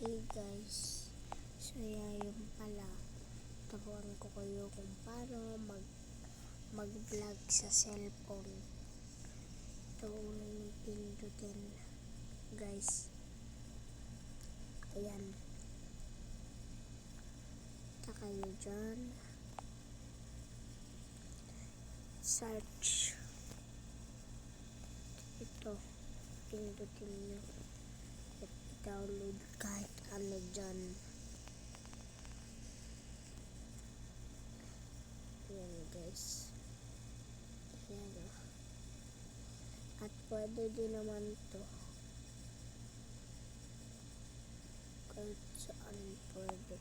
Hey guys, so yung pala, turuan ko kayo kung paano mag-vlog sa cellphone. Ito unang yung pindutin guys. Ayan, taka nyo dyan, search, ito pindutin nyo at download kahit ano dyan. Ayan guys, ayan o. At pwede din naman to kahit saan, pwede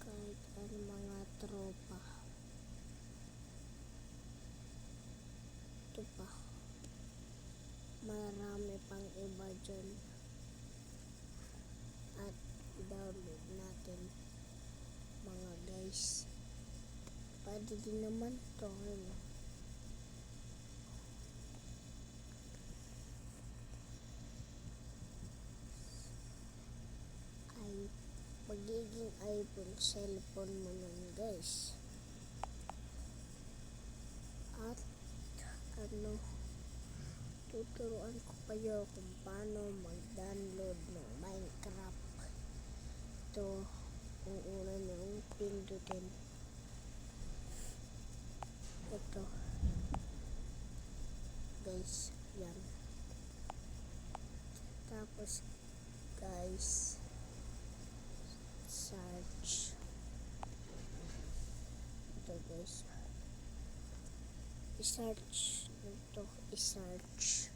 kahit ang mga tropa. Ito pa, marami pang iba dyan. At download natin mga guys. Pwede din naman to, ay magiging iPhone cellphone mo nun guys. At tuturuan ko kayo kung paano mag-download ng Minecraft. Ito ang una nyo pindutin. Ito guys, yan. Tapos guys, search. Ito guys, i-search ito, i-search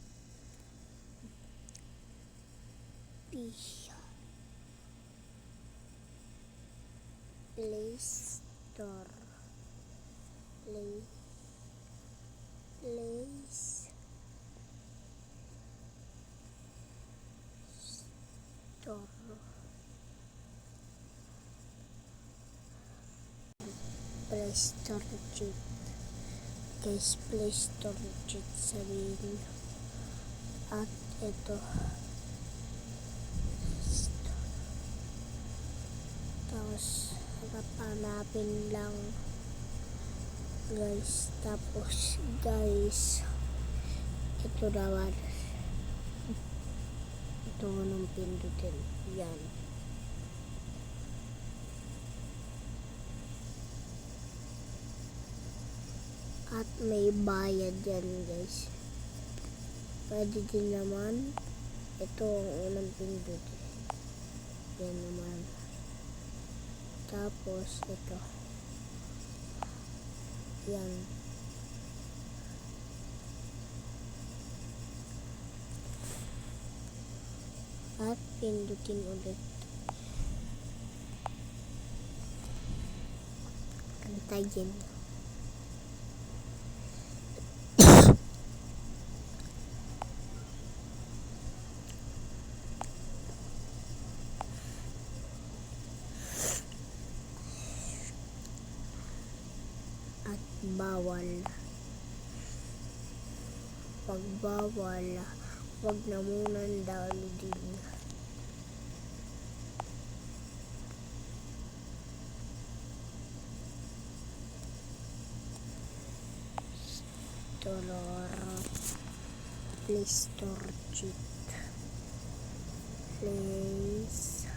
Play Store, Play Store, Play Store cheat guys, Play Store cheat sabihin. At ito, tapos hanapin lang guys. Tapos guys, ito naman, ito nung pindutin, yan. At may bayad yan guys. Pwede din naman, ito ang unang pindutin, yan naman. Tapos ito, yan. At pindutin ulit. Antayin. At bawal. Pag bawal, wag na munang downloadin. Play Store cheat, Play Store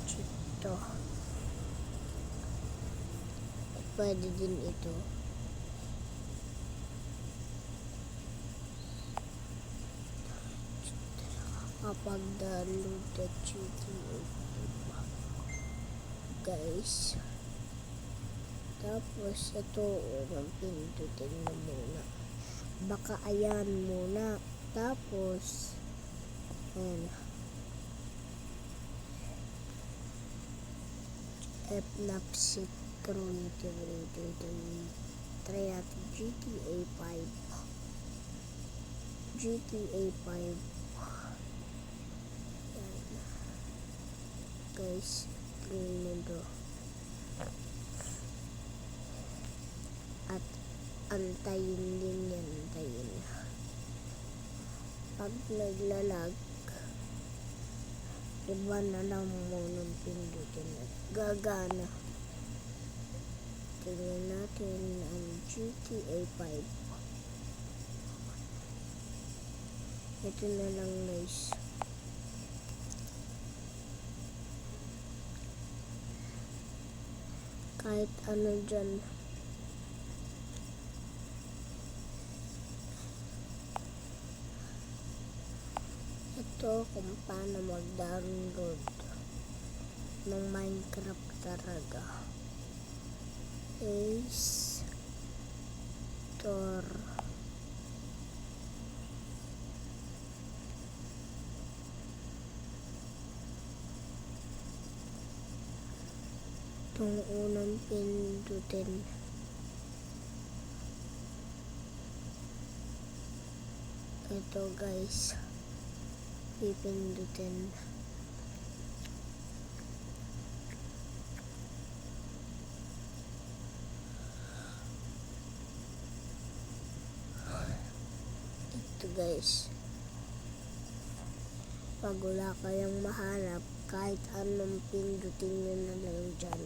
cheat to. Pwede din ito. Kapag download the GTA guys. Tapos ito unang pindutin mo muna. Baka ayan muna. Tapos ayan, FNAF creative. Try natin GTA 5. Yan guys, tingnan mo. At antayin din yan, antayin. Pag naglalag, iba na lang munang pindutin at gagana. Tingnan natin ang GTA 5. Ito na lang guys. Kahit ano dyan. Ito kung paano mag-download ng Minecraft talaga. Ace Store. Itong unang pindutin. Ito guys. Pipindutin. Ito guys. Pag wala kayong mahanap, kahit anong pindutin nyo na lang dyan.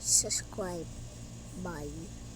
Subscribe. Bye.